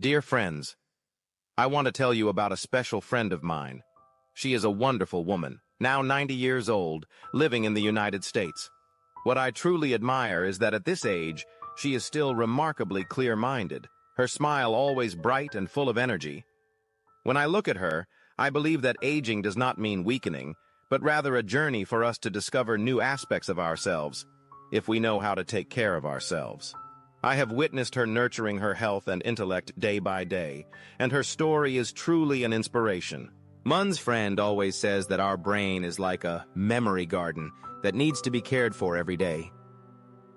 Dear friends, I want to tell you about a special friend of mine. She is a wonderful woman, now 90 years old, living in the United States. What I truly admire is that at this age, she is still remarkably clear-minded, her smile always bright and full of energy. When I look at her, I believe that aging does not mean weakening, but rather a journey for us to discover new aspects of ourselves, if we know how to take care of ourselves. I have witnessed her nurturing her health and intellect day by day, and her story is truly an inspiration. Mun's friend always says that our brain is like a memory garden that needs to be cared for every day.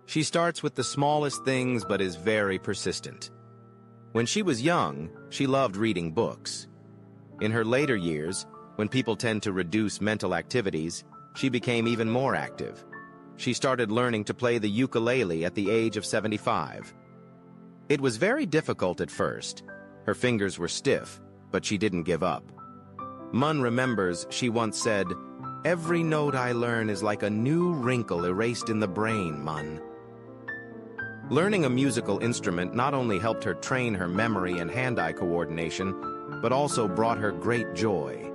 She starts with the smallest things but is very persistent. When she was young, she loved reading books. In her later years, when people tend to reduce mental activities, she became even more active. She started learning to play the ukulele at the age of 75. It was very difficult at first. Her fingers were stiff, but she didn't give up. Mun remembers she once said, "Every note I learn is like a new wrinkle erased in the brain, Mun." Learning a musical instrument not only helped her train her memory and hand-eye coordination, but also brought her great joy.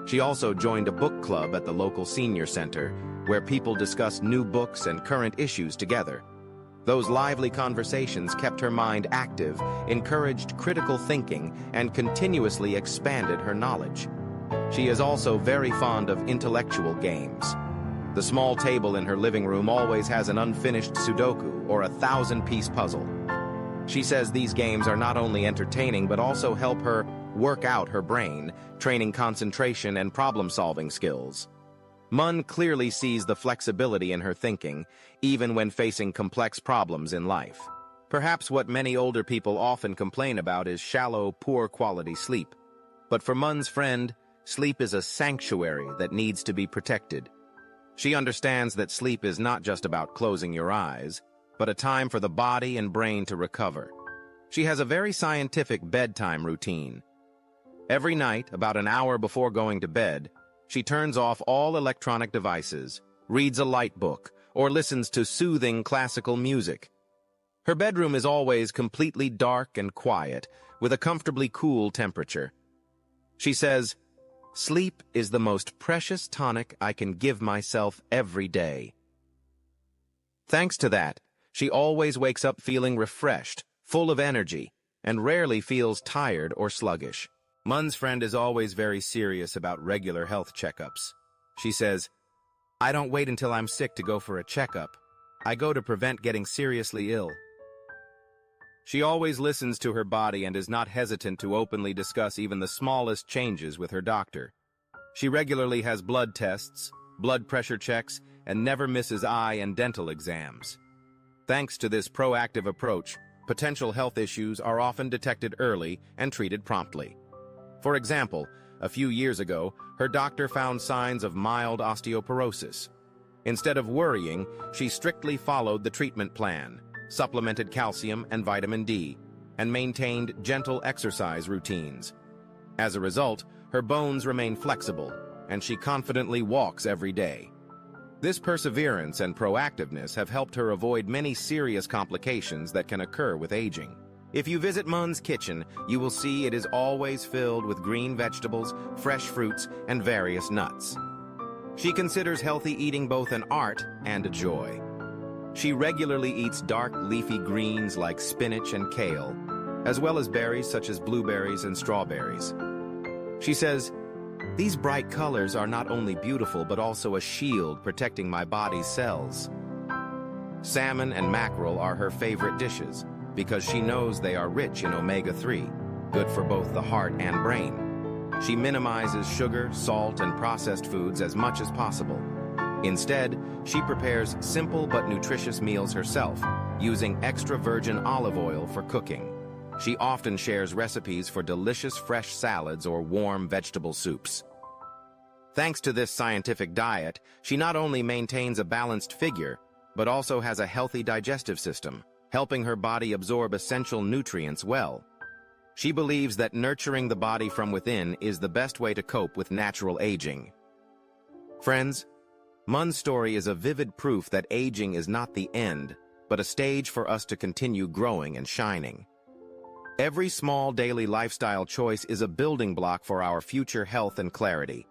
She also joined a book club at the local senior center, where people discussed new books and current issues together. Those lively conversations kept her mind active, encouraged critical thinking, and continuously expanded her knowledge. She is also very fond of intellectual games. The small table in her living room always has an unfinished Sudoku or a 1,000-piece puzzle. She says these games are not only entertaining but also help her work out her brain, training concentration and problem-solving skills. Mun clearly sees the flexibility in her thinking, even when facing complex problems in life. Perhaps what many older people often complain about is shallow, poor-quality sleep. But for Mun's friend, sleep is a sanctuary that needs to be protected. She understands that sleep is not just about closing your eyes, but a time for the body and brain to recover. She has a very scientific bedtime routine. Every night, about an hour before going to bed, she turns off all electronic devices, reads a light book, or listens to soothing classical music. Her bedroom is always completely dark and quiet, with a comfortably cool temperature. She says, "Sleep is the most precious tonic I can give myself every day." Thanks to that, she always wakes up feeling refreshed, full of energy, and rarely feels tired or sluggish. Mun's friend is always very serious about regular health checkups. She says, "I don't wait until I'm sick to go for a checkup. I go to prevent getting seriously ill." She always listens to her body and is not hesitant to openly discuss even the smallest changes with her doctor. She regularly has blood tests, blood pressure checks, and never misses eye and dental exams. Thanks to this proactive approach, potential health issues are often detected early and treated promptly. For example, a few years ago, her doctor found signs of mild osteoporosis. Instead of worrying, she strictly followed the treatment plan, supplemented calcium and vitamin D, and maintained gentle exercise routines. As a result, her bones remain flexible, and she confidently walks every day. This perseverance and proactiveness have helped her avoid many serious complications that can occur with aging. If you visit Mun's kitchen, you will see it is always filled with green vegetables, fresh fruits, and various nuts. She considers healthy eating both an art and a joy. She regularly eats dark, leafy greens like spinach and kale, as well as berries such as blueberries and strawberries. She says, "These bright colors are not only beautiful but also a shield protecting my body's cells." Salmon and mackerel are her favorite dishes, because she knows they are rich in omega-3, good for both the heart and brain. She minimizes sugar, salt, and processed foods as much as possible. Instead, she prepares simple but nutritious meals herself, using extra virgin olive oil for cooking. She often shares recipes for delicious fresh salads or warm vegetable soups. Thanks to this scientific diet, she not only maintains a balanced figure, but also has a healthy digestive system, helping her body absorb essential nutrients well. She believes that nurturing the body from within is the best way to cope with natural aging. Friends, Mun's story is a vivid proof that aging is not the end, but a stage for us to continue growing and shining. Every small daily lifestyle choice is a building block for our future health and clarity.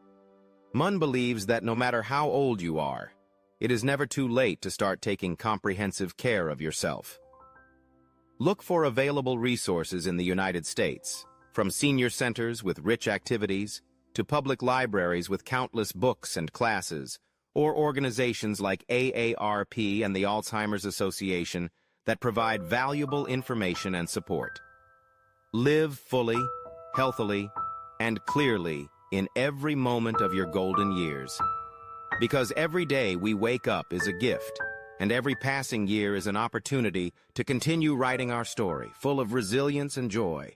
Mun believes that no matter how old you are, it is never too late to start taking comprehensive care of yourself. Look for available resources in the United States, from senior centers with rich activities to public libraries with countless books and classes, or organizations like AARP and the Alzheimer's Association that provide valuable information and support. Live fully, healthily, and clearly in every moment of your golden years. Because every day we wake up is a gift, and every passing year is an opportunity to continue writing our story, full of resilience and joy.